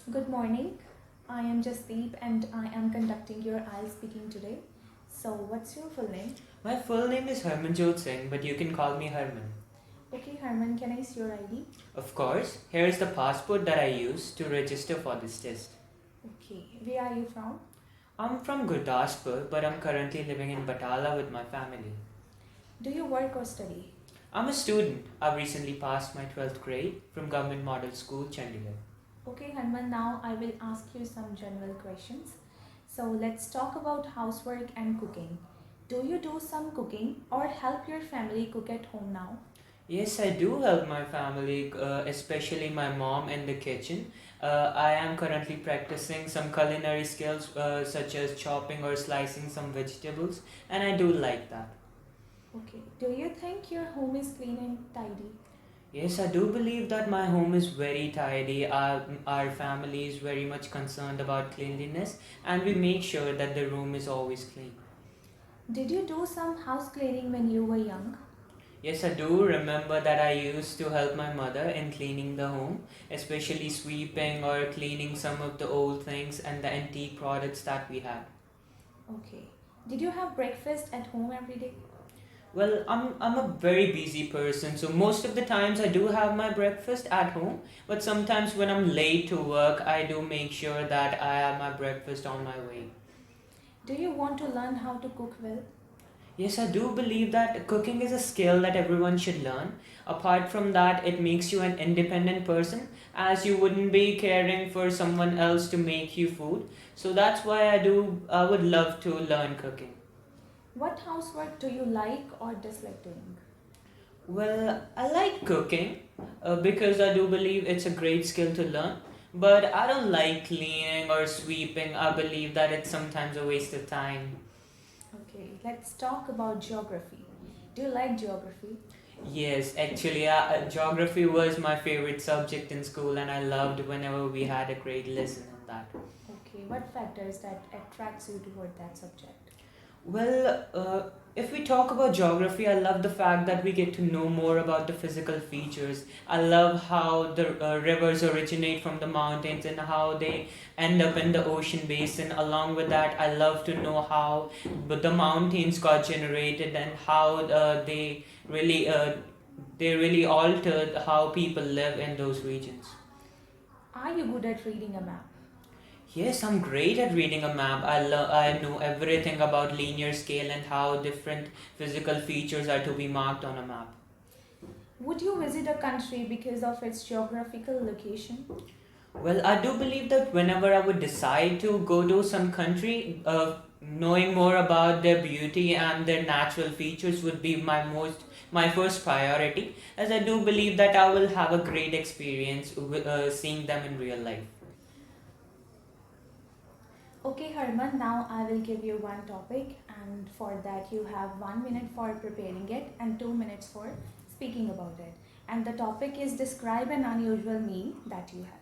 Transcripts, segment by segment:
Good morning. I am Jasdeep and I am conducting your IELTS speaking today. So, what's your full name? My full name is Harmanjot Singh, but you can call me Harman. Okay, Herman, can I see your ID? Of course, here is the passport that I use to register for this test. Okay, where are you from? I'm from Gurdaspur, but I'm currently living in Batala with my family. Do you work or study? I'm a student. I've recently passed my 12th grade from Government Model School, Chandigarh. Okay, Herman, now I will ask you some general questions. So, let's talk about housework and cooking. Do you do some cooking or help your family cook at home now? Yes, I do help my family, especially my mom in the kitchen. I am currently practicing some culinary skills such as chopping or slicing some vegetables, and I do like that. Okay, do you think your home is clean and tidy? Yes, I do believe that my home is very tidy. Our family is very much concerned about cleanliness, and we make sure that the room is always clean. Did you do some house cleaning when you were young? Yes, I do remember that I used to help my mother in cleaning the home, especially sweeping or cleaning some of the old things and the antique products that we had. Okay. Did you have breakfast at home every day? Well, I'm a very busy person, so most of the times I do have my breakfast at home, but sometimes when I'm late to work, I do make sure that I have my breakfast on my way. Do you want to learn how to cook well? Yes, I do believe that cooking is a skill that everyone should learn. Apart from that, it makes you an independent person as you wouldn't be caring for someone else to make you food. So that's why I would love to learn cooking. What housework do you like or dislike doing? Well, I like cooking because I do believe it's a great skill to learn. But I don't like cleaning or sweeping. I believe that it's sometimes a waste of time. Okay, let's talk about geography. Do you like geography? Yes, actually, geography was my favorite subject in school, and I loved whenever we had a great lesson in that. Okay, what factors that attracts you toward that subject? Well, if we talk about geography, I love the fact that we get to know more about the physical features. I love how the rivers originate from the mountains and how they end up in the ocean basin. Along with that, I love to know how the mountains got generated and how really uh, they really altered how people live in those regions. Are you good at reading a map? Yes, I'm great at reading a map. I know everything about linear scale and how different physical features are to be marked on a map. Would you visit a country because of its geographical location? Well, I do believe that whenever I would decide to go to some country, knowing more about their beauty and their natural features would be my first priority, as I do believe that I will have a great experience with, seeing them in real life. Okay, Harman, now I will give you one topic, and for that, you have 1 minute for preparing it and 2 minutes for speaking about it. And the topic is describe an unusual meme that you had.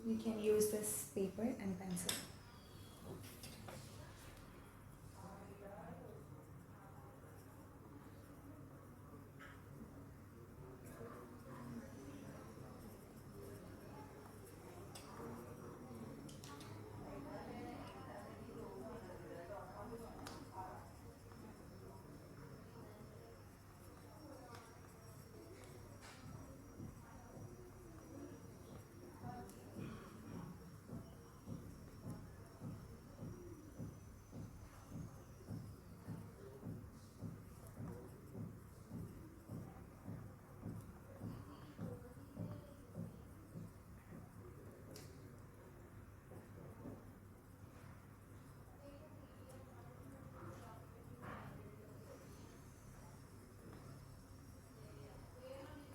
You can use this paper and pencil.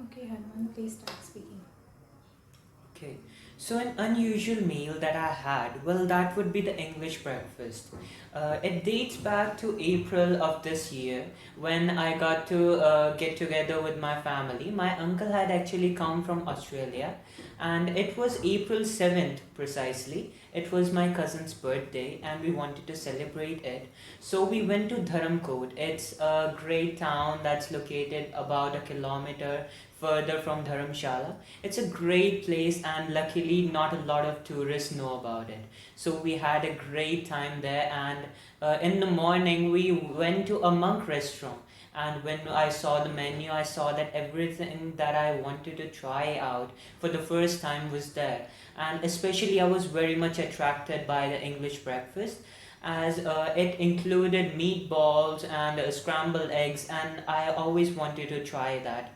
Okay, Harman, please start speaking. Okay. So, an unusual meal that I had, well, that would be the English breakfast. It dates back to April of this year when I got to get together with my family. My uncle had actually come from Australia, and it was April 7th precisely. It was my cousin's birthday, and we wanted to celebrate it. So, we went to Dharamkot. It's a great town that's located about a kilometer further from Dharamshala. It's a great place, and luckily, not a lot of tourists know about it. So we had a great time there, and in the morning, we went to a monk restaurant. And when I saw the menu, I saw that everything that I wanted to try out for the first time was there. And especially, I was very much attracted by the English breakfast as it included meatballs and scrambled eggs, and I always wanted to try that.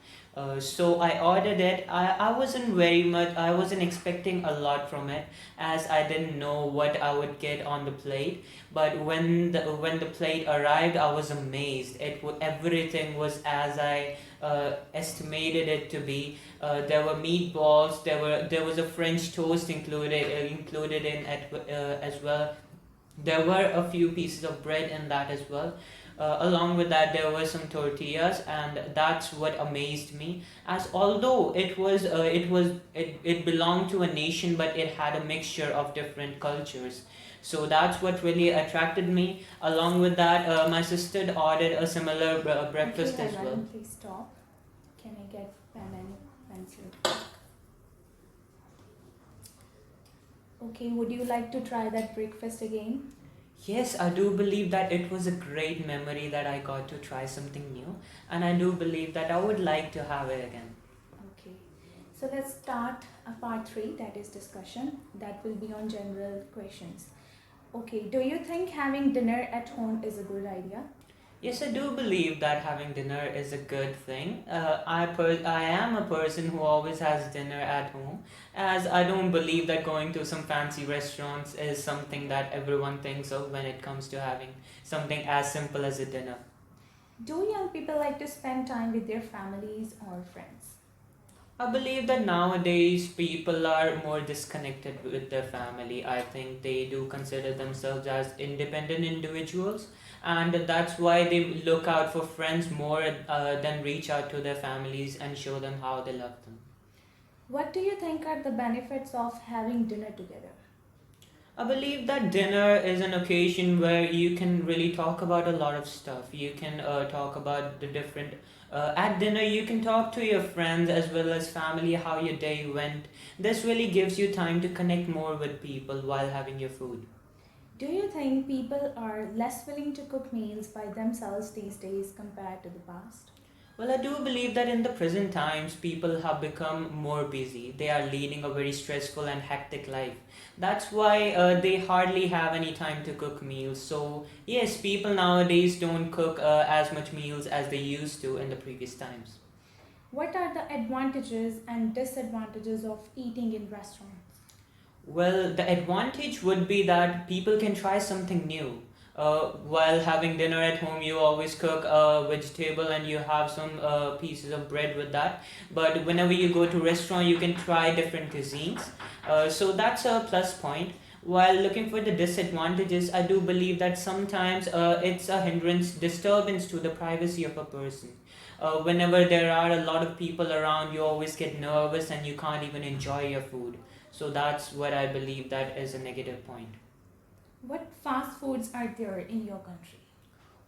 So I ordered it. I wasn't expecting a lot from it as I didn't know what I would get on the plate. But when the plate arrived, I was amazed. Everything was as I estimated it to be. There were meatballs. There was a French toast included in it as well. There were a few pieces of bread in that as well. Along with that, there were some tortillas, and that's what amazed me. As although it belonged to a nation, but it had a mixture of different cultures. So that's what really attracted me. Along with that, my sister ordered a similar Okay, breakfast as well. Harman, please stop. Can I get pen and pencil? Okay, would you like to try that breakfast again? Yes, I do believe that it was a great memory that I got to try something new, and I do believe that I would like to have it again. Okay, so let's start a part 3, that is discussion. That will be on general questions. Okay, do you think having dinner at home is a good idea? Yes, I do believe that having dinner is a good thing. I am a person who always has dinner at home, as I don't believe that going to some fancy restaurants is something that everyone thinks of when it comes to having something as simple as a dinner. Do young people like to spend time with their families or friends? I believe that nowadays people are more disconnected with their family. I think they do consider themselves as independent individuals, and that's why they look out for friends more than reach out to their families and show them how they love them. What do you think are the benefits of having dinner together? I believe that dinner is an occasion where you can really talk about a lot of stuff. You can talk about the different. At dinner, you can talk to your friends as well as family how your day went. This really gives you time to connect more with people while having your food. Do you think people are less willing to cook meals by themselves these days compared to the past? Well, I do believe that in the present times, people have become more busy. They are leading a very stressful and hectic life. That's why they hardly have any time to cook meals. So, yes, people nowadays don't cook as much meals as they used to in the previous times. What are the advantages and disadvantages of eating in restaurants? Well, the advantage would be that people can try something new. While having dinner at home, you always cook a vegetable and you have some pieces of bread with that. But whenever you go to restaurant, you can try different cuisines. So that's a plus point. While looking for the disadvantages, I do believe that sometimes it's a hindrance, disturbance to the privacy of a person. Whenever there are a lot of people around, you always get nervous and you can't even enjoy your food. So that's what I believe that is a negative point. What fast foods are there in your country?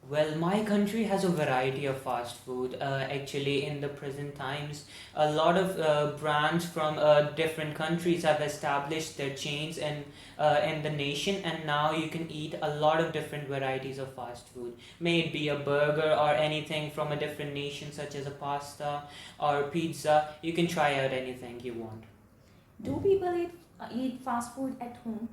Well, my country has a variety of fast food. Actually, in the present times, a lot of brands from different countries have established their chains in the nation, and now you can eat a lot of different varieties of fast food. May it be a burger or anything from a different nation, such as a pasta or pizza. You can try out anything you want. Do people eat fast food at home?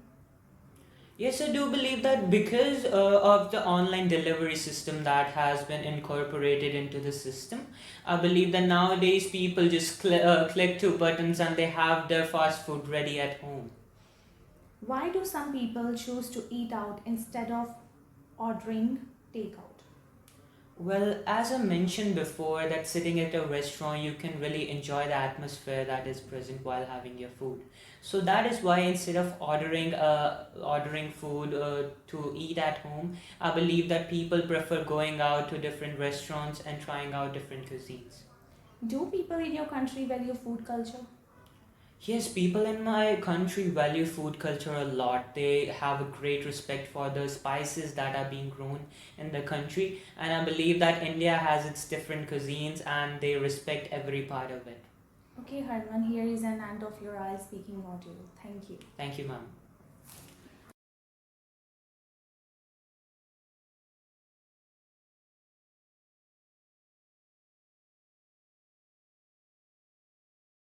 Yes, I do believe that because of the online delivery system that has been incorporated into the system, I believe that nowadays people just click two buttons and they have their fast food ready at home. Why do some people choose to eat out instead of ordering takeout? Well, as I mentioned before, that sitting at a restaurant, you can really enjoy the atmosphere that is present while having your food. So that is why instead of ordering food to eat at home, I believe that people prefer going out to different restaurants and trying out different cuisines. Do people in your country value food culture? Yes, people in my country value food culture a lot. They have a great respect for the spices that are being grown in the country, and I believe that India has its different cuisines and they respect every part of it. Okay, Harman, here is an end of your IELTS speaking module. Thank you. Thank you, ma'am.